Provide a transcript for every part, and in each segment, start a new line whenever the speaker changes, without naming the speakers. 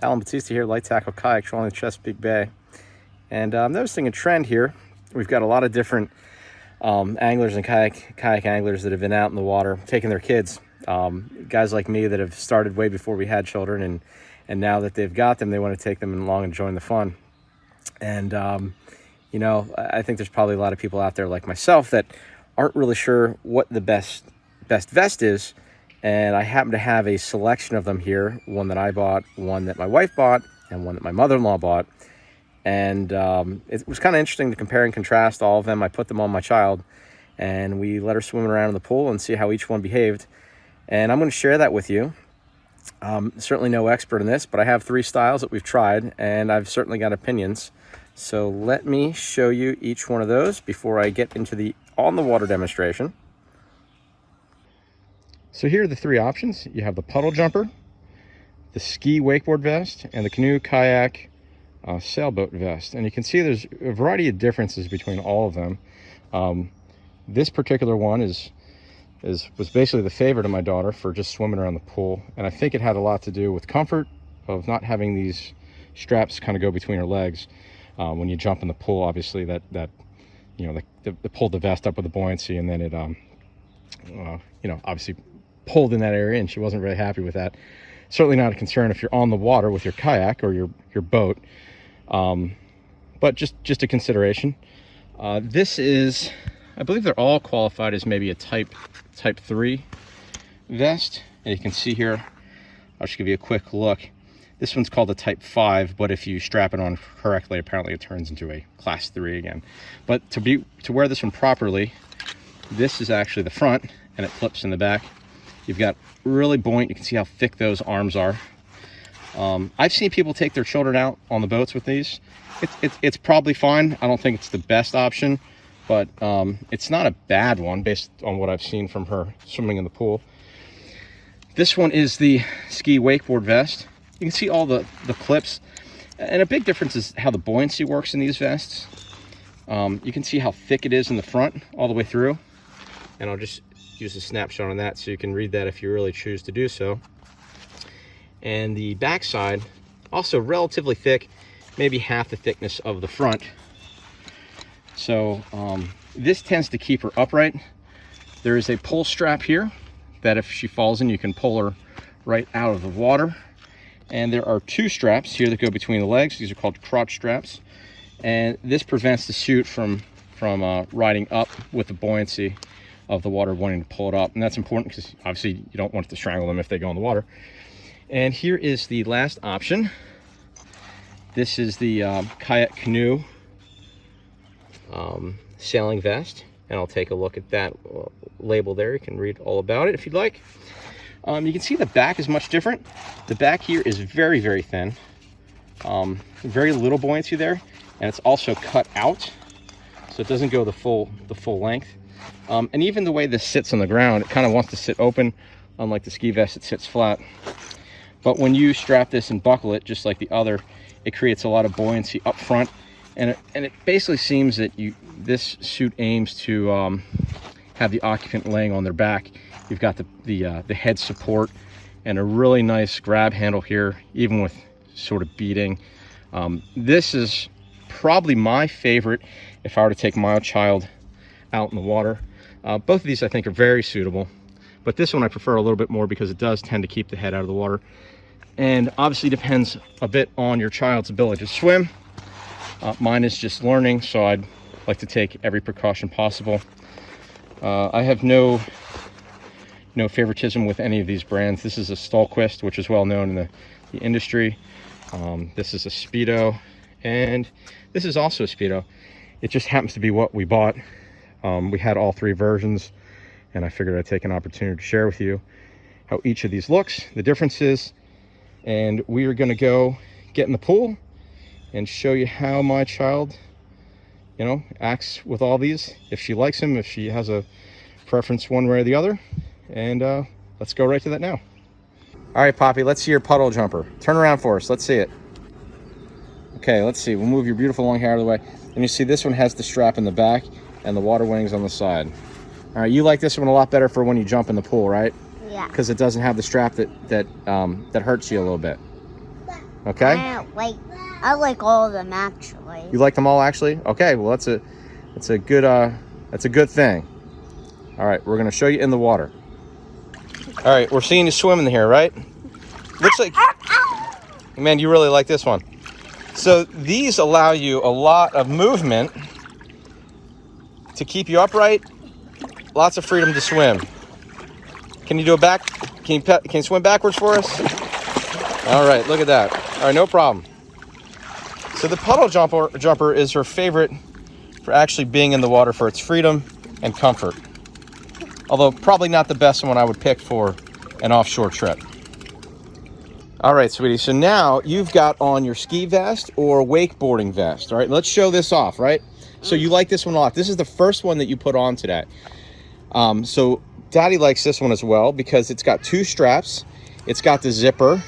Alan Batista here, light tackle kayak trolling the Chesapeake Bay. And I'm noticing a trend here. We've got a lot of different anglers and kayak anglers that have been out in the water taking their kids. Guys like me that have started way before we had children, and now that they've got them, they want to take them along and join the fun. And you know, I think there's probably a lot of people out there like myself that aren't really sure what the best vest is. And I happen to have a selection of them here, one that I bought, one that my wife bought, and one that my mother-in-law bought. And it was kind of interesting to compare and contrast all of them. I put them on my child, and we let her swim around in the pool and see how each one behaved. And I'm going to share that with you. Certainly no expert in this, but I have 3 styles that we've tried, and I've certainly got opinions. So let me show you each one of those before I get into the on-the-water demonstration. So here are the 3 options. You have the puddle jumper, the ski wakeboard vest, and the canoe kayak sailboat vest. And you can see there's a variety of differences between all of them. This particular one was basically the favorite of my daughter for just swimming around the pool. And I think it had a lot to do with comfort of not having these straps kind of go between her legs. When you jump in the pool, obviously that you know, they pulled the vest up with the buoyancy, and then it you know, obviously pulled in that area, and she wasn't really happy with that. Certainly not a concern if you're on the water with your kayak or your boat, but just a consideration. This is, I believe they're all qualified as maybe a type 3 vest, and you can see here, I'll just give you a quick look. This one's called a type 5, but if you strap it on correctly, apparently it turns into a class 3 again. But to wear this one properly, this is actually the front, and it flips in the back. You've got really buoyant, you can see how thick those arms are. I've seen people take their children out on the boats with these. It's probably fine. I don't think it's the best option, but it's not a bad one based on what I've seen from her swimming in the pool. This one is the ski wakeboard vest. You can see all the clips, and a big difference is how the buoyancy works in these vests. You can see how thick it is in the front all the way through, and I'll just use a snapshot on that so you can read that if you really choose to do so. And the back side, also relatively thick, maybe half the thickness of the front. So this tends to keep her upright. There is a pull strap here that if she falls in, you can pull her right out of the water. And there are 2 straps here that go between the legs. These are called crotch straps, and this prevents the chute from riding up with the buoyancy of the water wanting to pull it up. And that's important because obviously you don't want it to strangle them if they go in the water. And here is the last option. This is the kayak canoe sailing vest, and I'll take a look at that label there. You can read all about it if you'd like. You can see the back is much different. The back here is very, very thin. Very little buoyancy there, and it's also cut out, so it doesn't go the full length. And even the way this sits on the ground, it kind of wants to sit open. Unlike the ski vest, it sits flat. But when you strap this and buckle it, just like the other, it creates a lot of buoyancy up front. And it basically seems that this suit aims to have the occupant laying on their back. You've got the head support and a really nice grab handle here, even with sort of beading. This is probably my favorite if I were to take my child out in the water. Both of these I think are very suitable, but this one I prefer a little bit more because it does tend to keep the head out of the water, and obviously depends a bit on your child's ability to swim. Mine is just learning, so I'd like to take every precaution possible. I have no favoritism with any of these brands. This is a Stallquist, which is well known in the industry. This is a Speedo, and this is also a Speedo. It just happens to be what we bought. We had all 3 versions, and I figured I'd take an opportunity to share with you how each of these looks, the differences, and we are going to go get in the pool and show you how my child, you know, acts with all these, if she likes them, if she has a preference one way or the other. And let's go right to that now. All right, Poppy, let's see your puddle jumper. Turn around for us. Let's see it. Okay, let's see. We'll move your beautiful long hair out of the way. And you see this one has the strap in the back and the water wings on the side. All right, you like this one a lot better for when you jump in the pool, right?
Yeah.
Because it doesn't have the strap that hurts you a little bit. Okay?
I like all of them actually.
You like them all actually? Okay, well that's a good thing. All right, we're gonna show you in the water. All right, we're seeing you swimming here, right? Looks like, man, you really like this one. So these allow you a lot of movement to keep you upright. Lots of freedom to swim. Can you do a back? Can you swim backwards for us? All right, look at that. All right, no problem. So the puddle jumper is her favorite for actually being in the water for its freedom and comfort. Although probably not the best one I would pick for an offshore trip. All right, sweetie, so now you've got on your ski vest or wakeboarding vest. All right, let's show this off, right? So you like this one a lot. This is the first one that you put on today. So Daddy likes this one as well because it's got 2 straps. It's got the zipper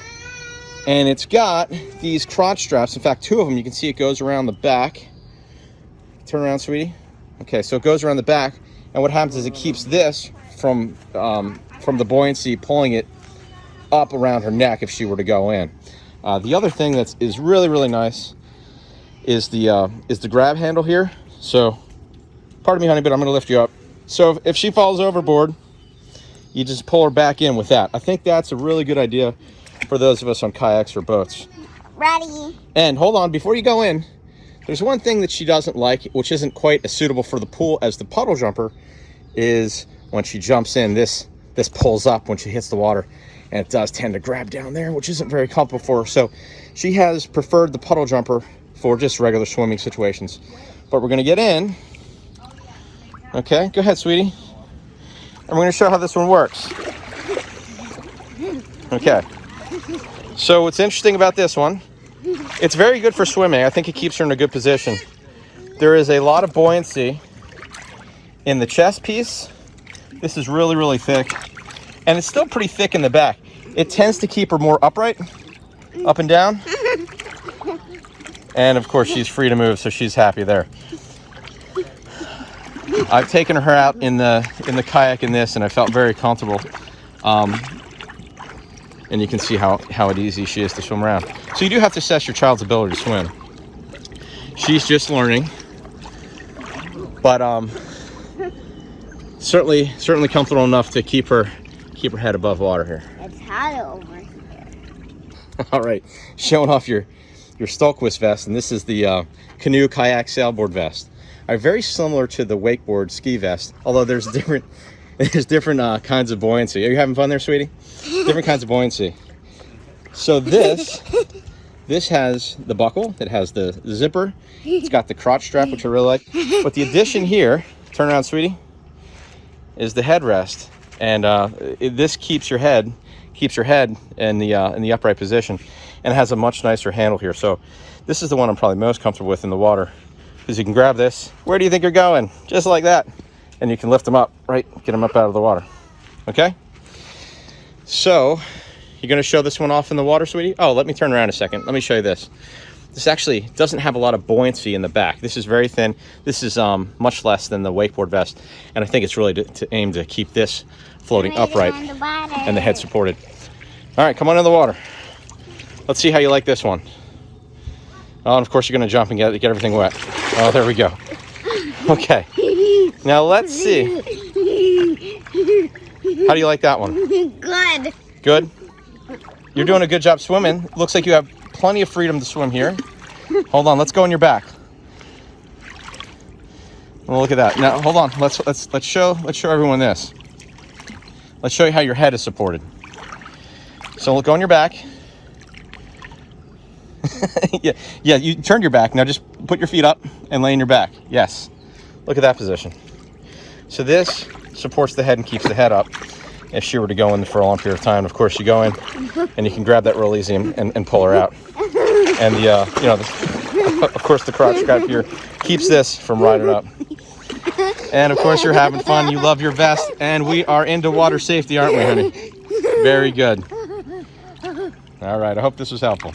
and it's got these crotch straps. In fact, 2 of them, you can see it goes around the back. Turn around, sweetie. Okay, so it goes around the back. And what happens is it keeps this from the buoyancy pulling it up around her neck if she were to go in. The other thing that is really, really nice is the grab handle here. So, pardon me, honey, but I'm gonna lift you up. So if she falls overboard, you just pull her back in with that. I think that's a really good idea for those of us on kayaks or boats.
Ready.
And hold on, before you go in, there's one thing that she doesn't like, which isn't quite as suitable for the pool as the puddle jumper, is when she jumps in, this pulls up when she hits the water, and it does tend to grab down there, which isn't very comfortable for her. So she has preferred the puddle jumper for just regular swimming situations. But we're gonna get in. Okay, go ahead, sweetie. And we're gonna show how this one works. Okay. So what's interesting about this one, it's very good for swimming. I think it keeps her in a good position. There is a lot of buoyancy in the chest piece. This is really, really thick. And it's still pretty thick in the back. It tends to keep her more upright, up and down. And of course, she's free to move, so she's happy there. I've taken her out in the kayak in this, and I felt very comfortable. And you can see how easy she is to swim around. So you do have to assess your child's ability to swim. She's just learning, but certainly comfortable enough to keep her head above water here.
It's hot over here.
All right, showing off your Stalkwist vest, and this is the canoe kayak sailboard vest. Very similar to the wakeboard ski vest, although there's different kinds of buoyancy. Are you having fun there, sweetie? Different kinds of buoyancy. So this has the buckle, it has the zipper, it's got the crotch strap, which I really like. But the addition here, turn around, sweetie, is the headrest, and this keeps your head in the upright position, and it has a much nicer handle here. So this is the one I'm probably most comfortable with in the water, because you can grab this. Where do you think you're going? Just like that. And you can lift them up, right? Get them up out of the water. Okay? So, you're gonna show this one off in the water, sweetie? Oh, let me turn around a second. Let me show you this. This actually doesn't have a lot of buoyancy in the back. This is very thin. This is much less than the wakeboard vest. And I think it's really to aim to keep this floating upright and the head supported. All right, come on in the water. Let's see how you like this one. Oh, and of course you're gonna jump and get everything wet. Oh, there we go. Okay. Now let's see. How do you like that one?
Good.
Good? You're doing a good job swimming. Looks like you have plenty of freedom to swim here. Hold on, let's go on your back. Well, look at that. Now hold on. Let's show everyone this. Let's show you how your head is supported. So we'll go on your back. yeah, you turned your back. Now just put your feet up and lay on your back. Yes. Look at that position. So this supports the head and keeps the head up if she were to go in for a long period of time. Of course, you go in and you can grab that real easy and pull her out. And of course, the crotch strap here keeps this from riding up. And of course, you're having fun. You love your vest, and we are into water safety, aren't we, honey? Very good. All right, I hope this was helpful.